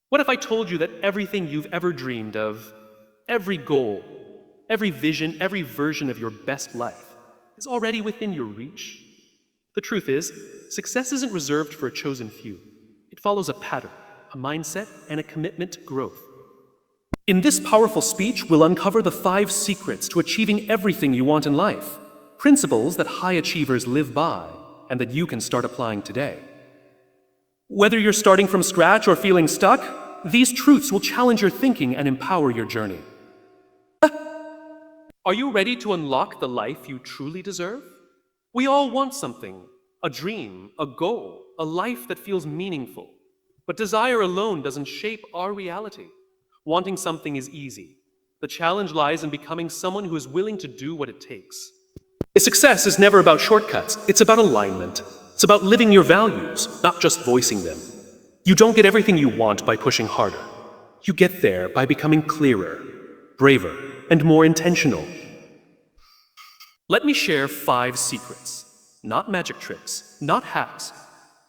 What if I told you that everything you've ever dreamed of, every goal, every vision, every version of your best life is already within your reach? The truth is, success isn't reserved for a chosen few. It follows a pattern, a mindset, and a commitment to growth. In this powerful speech, we'll uncover the 5 secrets to achieving everything you want in life, principles that high achievers live by and that you can start applying today. Whether you're starting from scratch or feeling stuck, these truths will challenge your thinking and empower your journey. Are you ready to unlock the life you truly deserve? We all want something, a dream, a goal, a life that feels meaningful. But desire alone doesn't shape our reality. Wanting something is easy. The challenge lies in becoming someone who is willing to do what it takes. Success is never about shortcuts. It's about alignment. It's about living your values, not just voicing them. You don't get everything you want by pushing harder. You get there by becoming clearer, braver, and more intentional. Let me share 5 secrets. Not magic tricks, not hacks,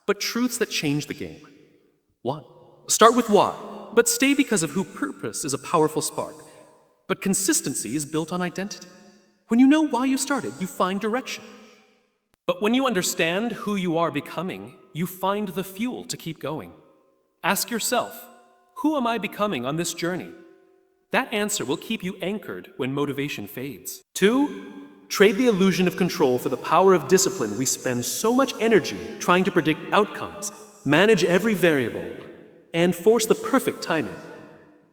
but truths that change the game. 1. Start with why, but stay because of who. Purpose is a powerful spark, but consistency is built on identity. When you know why you started, you find direction. But when you understand who you are becoming, you find the fuel to keep going. Ask yourself, who am I becoming on this journey? That answer will keep you anchored when motivation fades. 2. Trade the illusion of control for the power of discipline. We spend so much energy trying to predict outcomes, manage every variable, and force the perfect timing.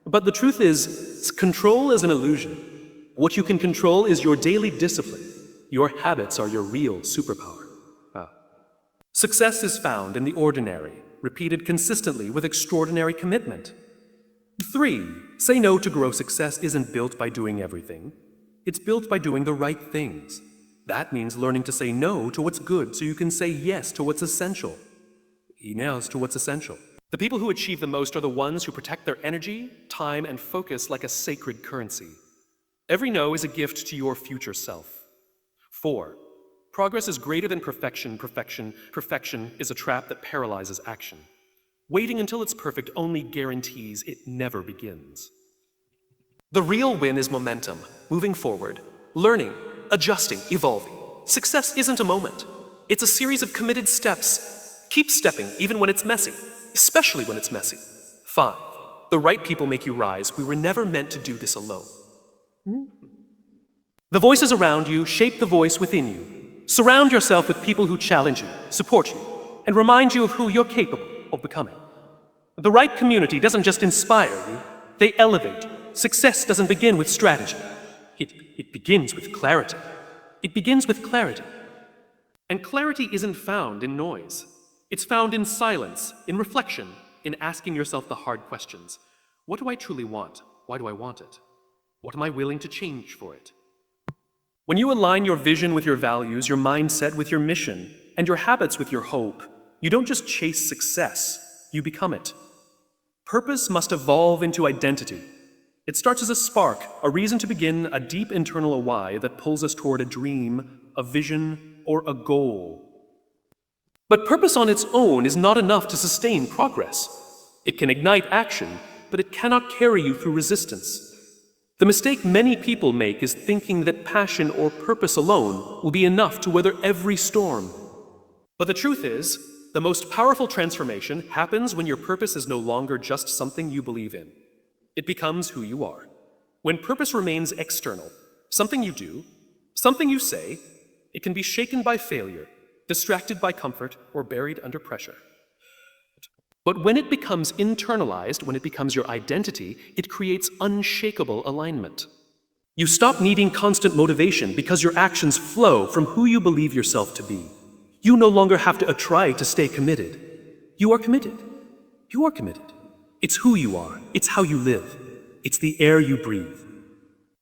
But the truth is, control is an illusion. What you can control is your daily discipline. Your habits are your real superpower. Success is found in the ordinary, repeated consistently with extraordinary commitment. 3. Say no to grow. Success isn't built by doing everything. It's built by doing the right things. That means learning to say no to what's good so you can say yes to what's essential. The people who achieve the most are the ones who protect their energy, time, and focus like a sacred currency. Every no is a gift to your future self. 4. Progress is greater than perfection. Perfection is a trap that paralyzes action. Waiting until it's perfect only guarantees it never begins. The real win is momentum, moving forward, learning, adjusting, evolving. Success isn't a moment. It's a series of committed steps. Keep stepping even when it's messy, especially when it's messy. 5. The right people make you rise. We were never meant to do this alone. The voices around you shape the voice within you. Surround yourself with people who challenge you, support you, and remind you of who you're capable of becoming. The right community doesn't just inspire you, they elevate you. Success doesn't begin with strategy. It begins with clarity. And clarity isn't found in noise. It's found in silence, in reflection, in asking yourself the hard questions. What do I truly want? Why do I want it? What am I willing to change for it? When you align your vision with your values, your mindset with your mission, and your habits with your hope, you don't just chase success, you become it. Purpose must evolve into identity. It starts as a spark, a reason to begin, a deep internal why that pulls us toward a dream, a vision, or a goal. But purpose on its own is not enough to sustain progress. It can ignite action, but it cannot carry you through resistance. The mistake many people make is thinking that passion or purpose alone will be enough to weather every storm. But the truth is, the most powerful transformation happens when your purpose is no longer just something you believe in. It becomes who you are. When purpose remains external, something you do, something you say, it can be shaken by failure, distracted by comfort, or buried under pressure. But when it becomes internalized, when it becomes your identity, it creates unshakable alignment. You stop needing constant motivation because your actions flow from who you believe yourself to be. You no longer have to try to stay committed. You are committed. It's who you are. It's how you live. It's the air you breathe.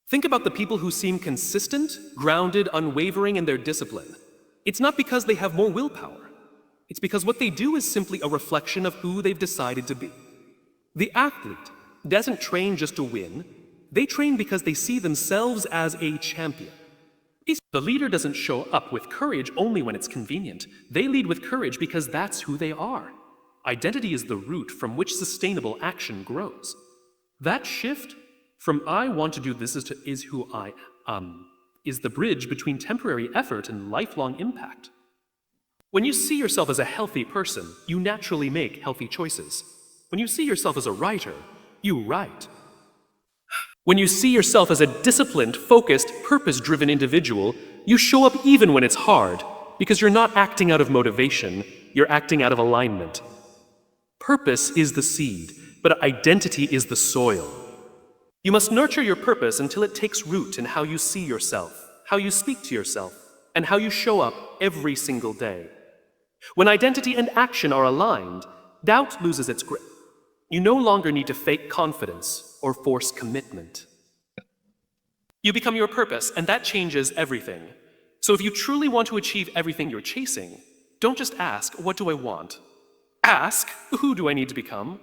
Think about the people who seem consistent, grounded, unwavering in their discipline. It's not because they have more willpower. It's because what they do is simply a reflection of who they've decided to be. The athlete doesn't train just to win. They train because they see themselves as a champion. The leader doesn't show up with courage only when it's convenient. They lead with courage because that's who they are. Identity is the root from which sustainable action grows. That shift from I want to do this to is who I am is the bridge between temporary effort and lifelong impact. When you see yourself as a healthy person, you naturally make healthy choices. When you see yourself as a writer, you write. When you see yourself as a disciplined, focused, purpose-driven individual, you show up even when it's hard, because you're not acting out of motivation, you're acting out of alignment. Purpose is the seed, but identity is the soil. You must nurture your purpose until it takes root in how you see yourself, how you speak to yourself, and how you show up every single day. When identity and action are aligned, doubt loses its grip. You no longer need to fake confidence or force commitment. You become your purpose, and that changes everything. So if you truly want to achieve everything you're chasing, don't just ask, what do I want? Ask, who do I need to become?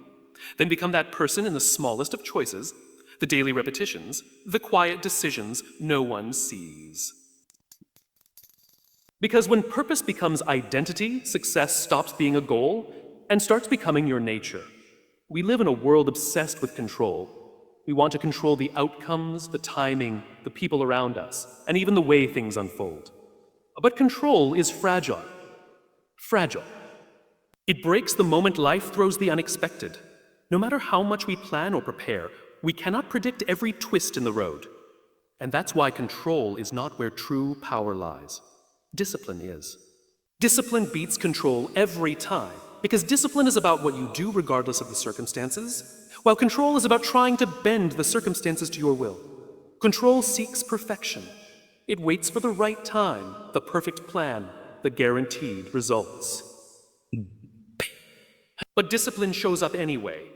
Then become that person in the smallest of choices, the daily repetitions, the quiet decisions no one sees. Because when purpose becomes identity, success stops being a goal and starts becoming your nature. We live in a world obsessed with control. We want to control the outcomes, the timing, the people around us, and even the way things unfold. But control is fragile. Fragile. It breaks the moment life throws the unexpected. No matter how much we plan or prepare, we cannot predict every twist in the road. And that's why control is not where true power lies. Discipline is. Discipline beats control every time, because discipline is about what you do regardless of the circumstances, while control is about trying to bend the circumstances to your will. Control seeks perfection. It waits for the right time, the perfect plan, the guaranteed results. But discipline shows up anyway.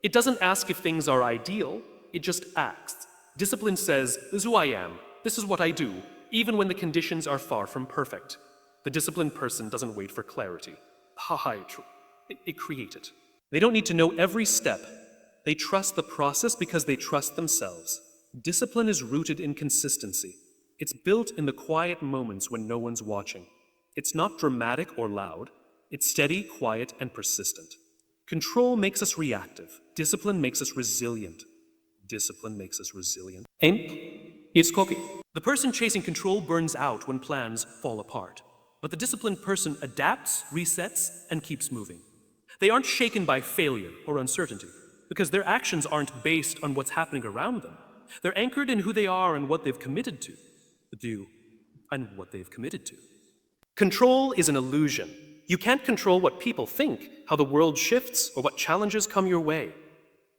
It doesn't ask if things are ideal, it just acts. Discipline says, this is who I am, this is what I do, even when the conditions are far from perfect. The disciplined person doesn't wait for clarity. They create it. They don't need to know every step. They trust the process because they trust themselves. Discipline is rooted in consistency. It's built in the quiet moments when no one's watching. It's not dramatic or loud. It's steady, quiet, and persistent. Control makes us reactive. Discipline makes us resilient. Discipline makes us resilient. It's cocky. The person chasing control burns out when plans fall apart. But the disciplined person adapts, resets, and keeps moving. They aren't shaken by failure or uncertainty, because their actions aren't based on what's happening around them. They're anchored in who they are and what they've committed to. Control is an illusion. You can't control what people think, how the world shifts, or what challenges come your way.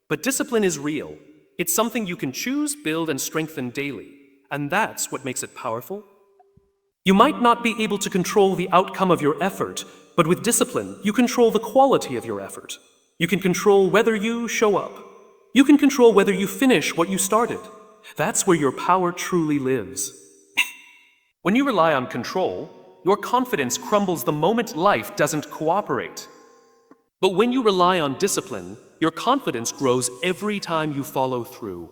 But discipline is real. It's something you can choose, build, and strengthen daily. And that's what makes it powerful. You might not be able to control the outcome of your effort, but with discipline, you control the quality of your effort. You can control whether you show up. You can control whether you finish what you started. That's where your power truly lives. When you rely on control, your confidence crumbles the moment life doesn't cooperate. But when you rely on discipline, your confidence grows every time you follow through,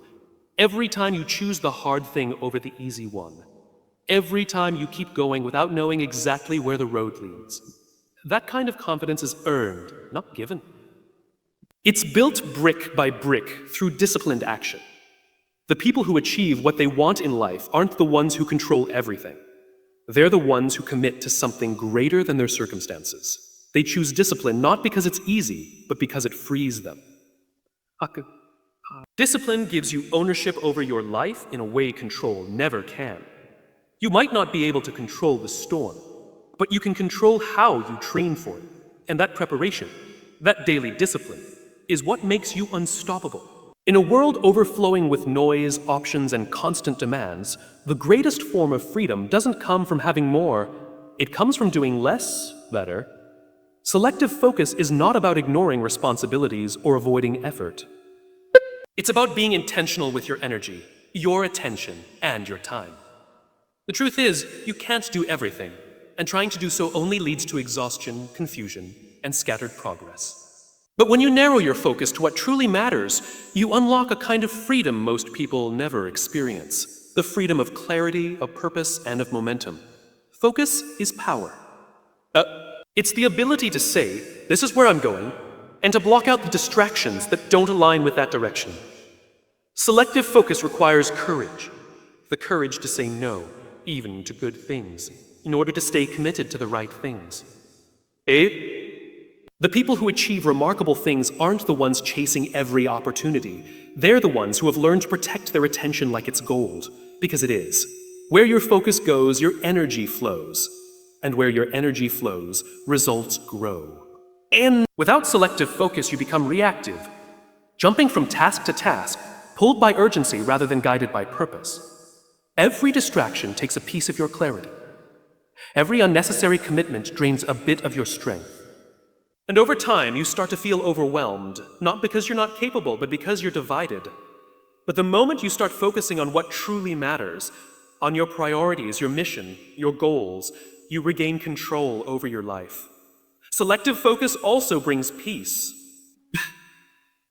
every time you choose the hard thing over the easy one, every time you keep going without knowing exactly where the road leads. That kind of confidence is earned, not given. It's built brick by brick through disciplined action. The people who achieve what they want in life aren't the ones who control everything. They're the ones who commit to something greater than their circumstances. They choose discipline not because it's easy, but because it frees them. Discipline gives you ownership over your life in a way control never can. You might not be able to control the storm, but you can control how you train for it. And that preparation, that daily discipline, is what makes you unstoppable. In a world overflowing with noise, options, and constant demands, the greatest form of freedom doesn't come from having more, it comes from doing less better. Selective focus is not about ignoring responsibilities or avoiding effort. It's about being intentional with your energy, your attention, and your time. The truth is, you can't do everything, and trying to do so only leads to exhaustion, confusion, and scattered progress. But when you narrow your focus to what truly matters, you unlock a kind of freedom most people never experience. The freedom of clarity, of purpose, and of momentum. Focus is power. It's the ability to say, this is where I'm going, and to block out the distractions that don't align with that direction. Selective focus requires courage, the courage to say no, even to good things, in order to stay committed to the right things. The people who achieve remarkable things aren't the ones chasing every opportunity. They're the ones who have learned to protect their attention like it's gold, because it is. Where your focus goes, your energy flows. And where your energy flows, results grow. And without selective focus, you become reactive, jumping from task to task, pulled by urgency rather than guided by purpose. Every distraction takes a piece of your clarity. Every unnecessary commitment drains a bit of your strength. And over time, you start to feel overwhelmed, not because you're not capable, but because you're divided. But the moment you start focusing on what truly matters, on your priorities, your mission, your goals, you regain control over your life. Selective focus also brings peace.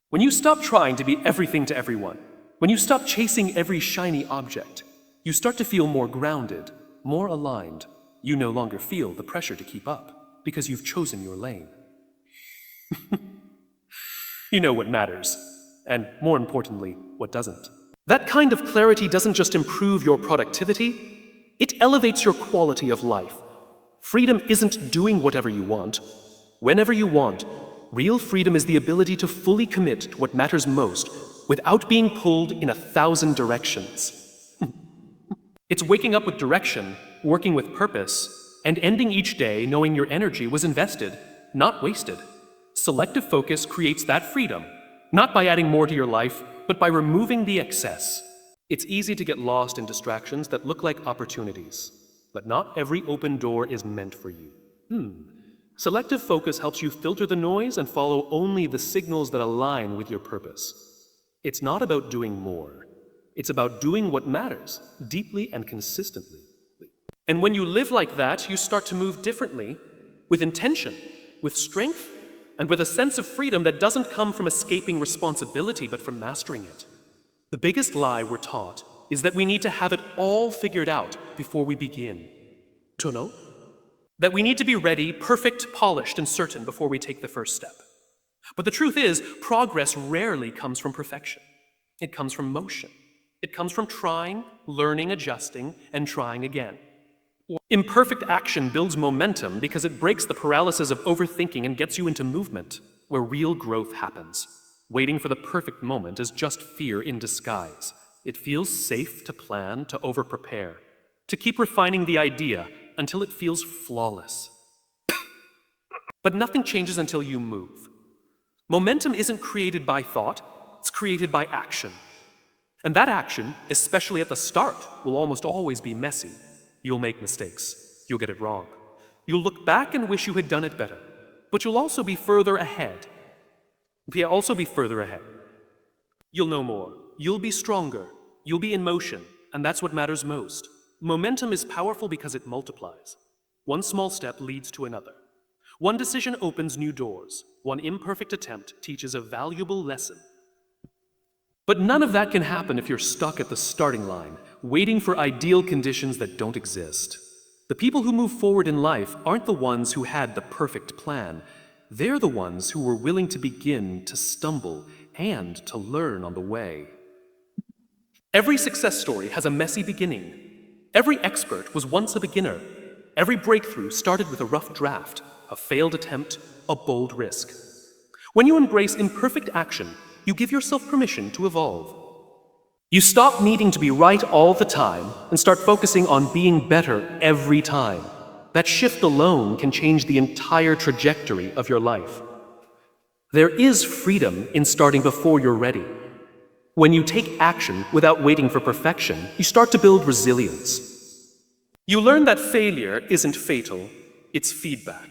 When you stop trying to be everything to everyone, when you stop chasing every shiny object, you start to feel more grounded, more aligned. You no longer feel the pressure to keep up, because you've chosen your lane. You know what matters, and more importantly, what doesn't. That kind of clarity doesn't just improve your productivity, it elevates your quality of life. Freedom isn't doing whatever you want, whenever you want. Real freedom is the ability to fully commit to what matters most without being pulled in 1,000 directions. It's waking up with direction, working with purpose, and ending each day knowing your energy was invested, not wasted. Selective focus creates that freedom, not by adding more to your life, but by removing the excess. It's easy to get lost in distractions that look like opportunities, but not every open door is meant for you. Selective focus helps you filter the noise and follow only the signals that align with your purpose. It's not about doing more. It's about doing what matters, deeply and consistently. And when you live like that, you start to move differently, with intention, with strength, and with a sense of freedom that doesn't come from escaping responsibility, but from mastering it. The biggest lie we're taught is that we need to have it all figured out before we begin. To know? That we need to be ready, perfect, polished, and certain before we take the first step. But the truth is, progress rarely comes from perfection. It comes from motion. It comes from trying, learning, adjusting, and trying again. Imperfect action builds momentum because it breaks the paralysis of overthinking and gets you into movement, where real growth happens. Waiting for the perfect moment is just fear in disguise. It feels safe to plan, to over-prepare, to keep refining the idea until it feels flawless. But nothing changes until you move. Momentum isn't created by thought, it's created by action. And that action, especially at the start, will almost always be messy. You'll make mistakes. You'll get it wrong. You'll look back and wish you had done it better. But you'll also be further ahead. You'll know more. You'll be stronger. You'll be in motion. And that's what matters most. Momentum is powerful because it multiplies. One small step leads to another. One decision opens new doors. One imperfect attempt teaches a valuable lesson. But none of that can happen if you're stuck at the starting line, waiting for ideal conditions that don't exist. The people who move forward in life aren't the ones who had the perfect plan. They're the ones who were willing to begin, to stumble, and to learn on the way. Every success story has a messy beginning. Every expert was once a beginner. Every breakthrough started with a rough draft, a failed attempt, a bold risk. When you embrace imperfect action, you give yourself permission to evolve. You stop needing to be right all the time and start focusing on being better every time. That shift alone can change the entire trajectory of your life. There is freedom in starting before you're ready. When you take action without waiting for perfection, you start to build resilience. You learn that failure isn't fatal, it's feedback.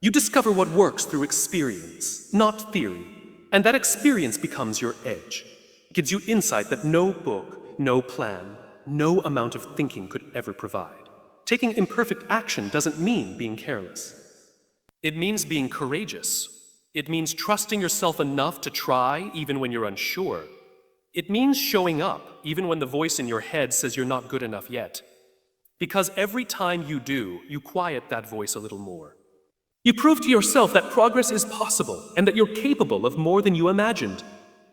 You discover what works through experience, not theory. And that experience becomes your edge. It gives you insight that no book, no plan, no amount of thinking could ever provide. Taking imperfect action doesn't mean being careless. It means being courageous. It means trusting yourself enough to try even when you're unsure. It means showing up even when the voice in your head says you're not good enough yet. Because every time you do, you quiet that voice a little more. You prove to yourself that progress is possible and that you're capable of more than you imagined.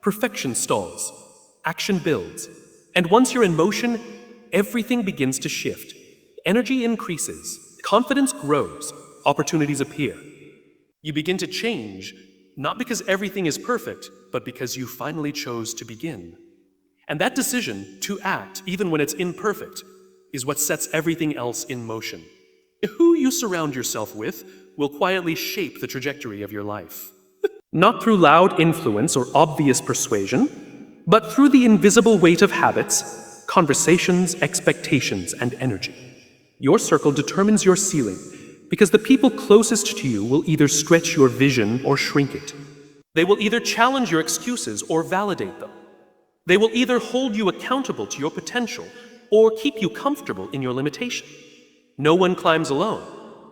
Perfection stalls, action builds, and once you're in motion, everything begins to shift. Energy increases, confidence grows, opportunities appear. You begin to change, not because everything is perfect, but because you finally chose to begin. And that decision to act, even when it's imperfect, is what sets everything else in motion. Who you surround yourself with will quietly shape the trajectory of your life. Not through loud influence or obvious persuasion, but through the invisible weight of habits, conversations, expectations, and energy. Your circle determines your ceiling, because the people closest to you will either stretch your vision or shrink it. They will either challenge your excuses or validate them. They will either hold you accountable to your potential or keep you comfortable in your limitation. No one climbs alone,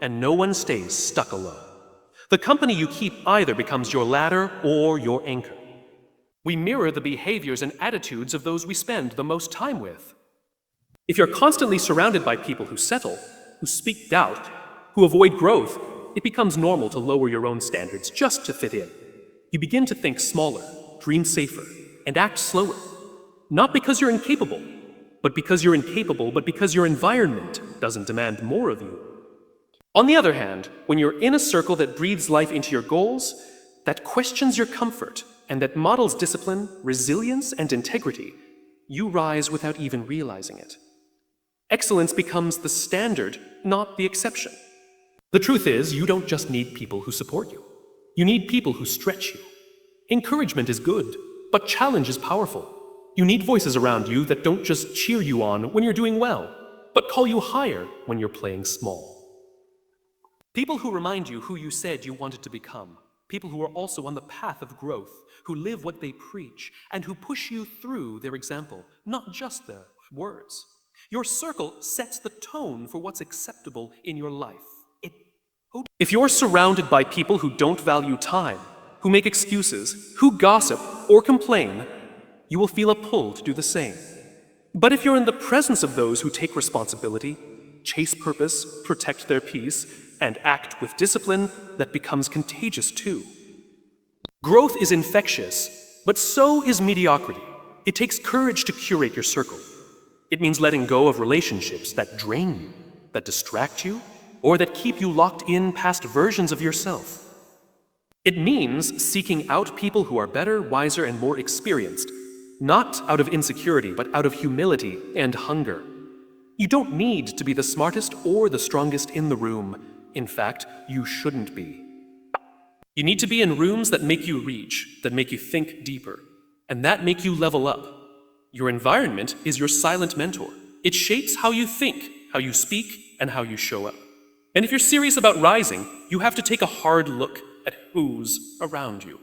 and no one stays stuck alone. The company you keep either becomes your ladder or your anchor. We mirror the behaviors and attitudes of those we spend the most time with. If you're constantly surrounded by people who settle, who speak doubt, who avoid growth, it becomes normal to lower your own standards just to fit in. You begin to think smaller, dream safer, and act slower. Not because you're incapable, but because your environment doesn't demand more of you. On the other hand, when you're in a circle that breathes life into your goals, that questions your comfort, and that models discipline, resilience, and integrity, you rise without even realizing it. Excellence becomes the standard, not the exception. The truth is, you don't just need people who support you. You need people who stretch you. Encouragement is good, but challenge is powerful. You need voices around you that don't just cheer you on when you're doing well, but call you higher when you're playing small. People who remind you who you said you wanted to become. People who are also on the path of growth, who live what they preach, and who push you through their example, not just their words. Your circle sets the tone for what's acceptable in your life. If you're surrounded by people who don't value time, who make excuses, who gossip or complain, you will feel a pull to do the same. But if you're in the presence of those who take responsibility, chase purpose, protect their peace, and act with discipline, that becomes contagious too. Growth is infectious, but so is mediocrity. It takes courage to curate your circle. It means letting go of relationships that drain you, that distract you, or that keep you locked in past versions of yourself. It means seeking out people who are better, wiser, and more experienced, not out of insecurity, but out of humility and hunger. You don't need to be the smartest or the strongest in the room. In fact, you shouldn't be. You need to be in rooms that make you reach, that make you think deeper, and that make you level up. Your environment is your silent mentor. It shapes how you think, how you speak, and how you show up. And if you're serious about rising, you have to take a hard look at who's around you.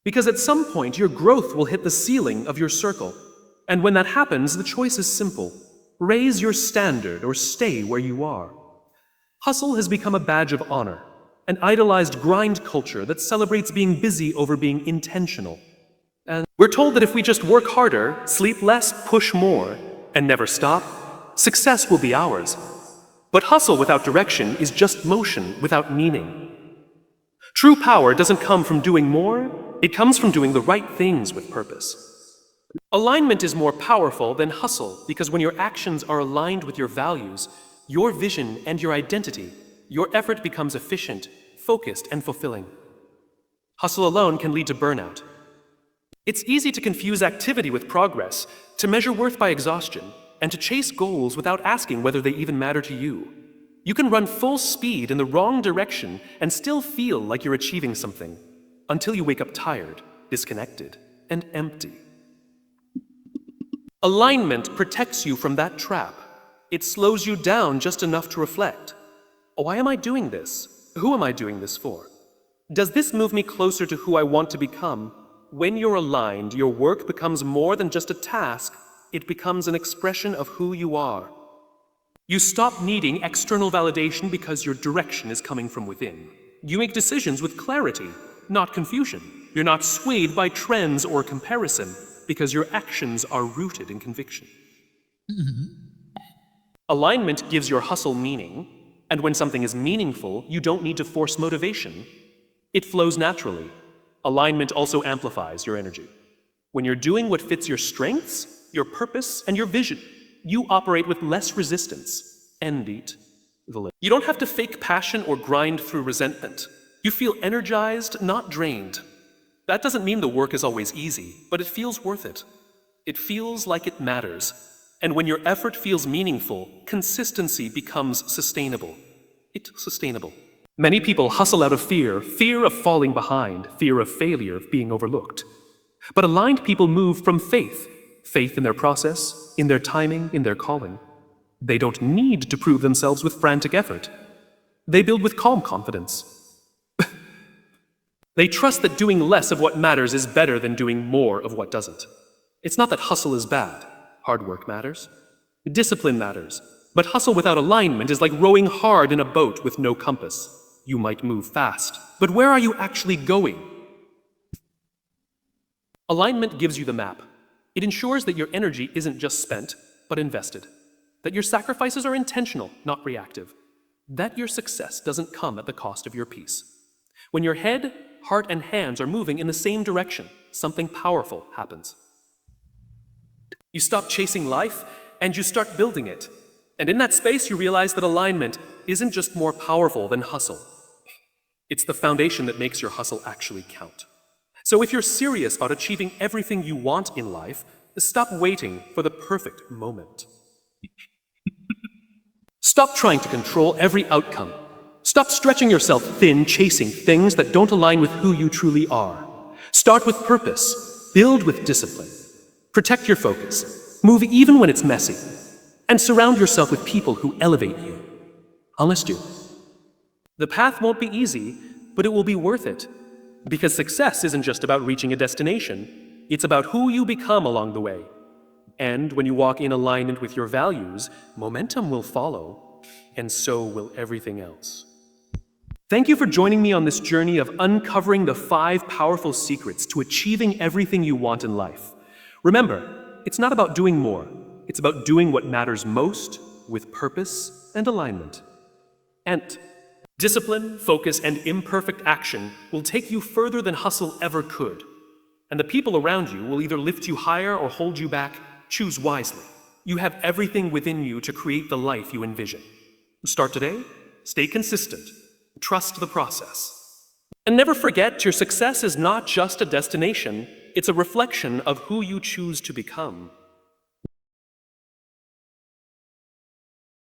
Because at some point, your growth will hit the ceiling of your circle. And when that happens, the choice is simple. Raise your standard or stay where you are. Hustle has become a badge of honor, an idolized grind culture that celebrates being busy over being intentional. And we're told that if we just work harder, sleep less, push more, and never stop, success will be ours. But hustle without direction is just motion without meaning. True power doesn't come from doing more, it comes from doing the right things with purpose. Alignment is more powerful than hustle because when your actions are aligned with your values, your vision, and your identity, your effort becomes efficient, focused, and fulfilling. Hustle alone can lead to burnout. It's easy to confuse activity with progress, to measure worth by exhaustion, and to chase goals without asking whether they even matter to you. You can run full speed in the wrong direction and still feel like you're achieving something, until you wake up tired, disconnected, and empty. Alignment protects you from that trap. It slows you down just enough to reflect. Why am I doing this? Who am I doing this for? Does this move me closer to who I want to become? When you're aligned, your work becomes more than just a task. It becomes an expression of who you are. You stop needing external validation because your direction is coming from within. You make decisions with clarity, not confusion. You're not swayed by trends or comparison because your actions are rooted in conviction. Alignment gives your hustle meaning, And when something is meaningful, you don't need to force motivation. It flows naturally. Alignment also amplifies your energy. When you're doing what fits your strengths, your purpose, and your vision, you operate with less resistance. And eat the lid. You don't have to fake passion or grind through resentment. You feel energized, not drained. That doesn't mean the work is always easy, but it feels worth it. It feels like it matters. And when your effort feels meaningful, consistency becomes sustainable. It's sustainable. Many people hustle out of fear of falling behind, fear of failure, of being overlooked. But aligned people move from faith in their process, in their timing, in their calling. They don't need to prove themselves with frantic effort. They build with calm confidence. They trust that doing less of what matters is better than doing more of what doesn't. It's not that hustle is bad. Hard work matters. Discipline matters. But hustle without alignment is like rowing hard in a boat with no compass. You might move fast, but where are you actually going? Alignment gives you the map. It ensures that your energy isn't just spent, but invested. That your sacrifices are intentional, not reactive. That your success doesn't come at the cost of your peace. When your head, heart, and hands are moving in the same direction, something powerful happens. You stop chasing life, and you start building it. And in that space, you realize that alignment isn't just more powerful than hustle. It's the foundation that makes your hustle actually count. So if you're serious about achieving everything you want in life, stop waiting for the perfect moment. Stop trying to control every outcome. Stop stretching yourself thin, chasing things that don't align with who you truly are. Start with purpose. Build with discipline. Protect your focus. Move even when it's messy. And surround yourself with people who elevate you. Honest you. The path won't be easy, but it will be worth it. Because success isn't just about reaching a destination. It's about who you become along the way. And when you walk in alignment with your values, momentum will follow, and so will everything else. Thank you for joining me on this journey of uncovering the 5 powerful secrets to achieving everything you want in life. Remember, it's not about doing more. It's about doing what matters most with purpose and alignment. And discipline, focus, and imperfect action will take you further than hustle ever could. And the people around you will either lift you higher or hold you back. Choose wisely. You have everything within you to create the life you envision. Start today. Stay consistent. Trust the process. And never forget, your success is not just a destination. It's a reflection of who you choose to become.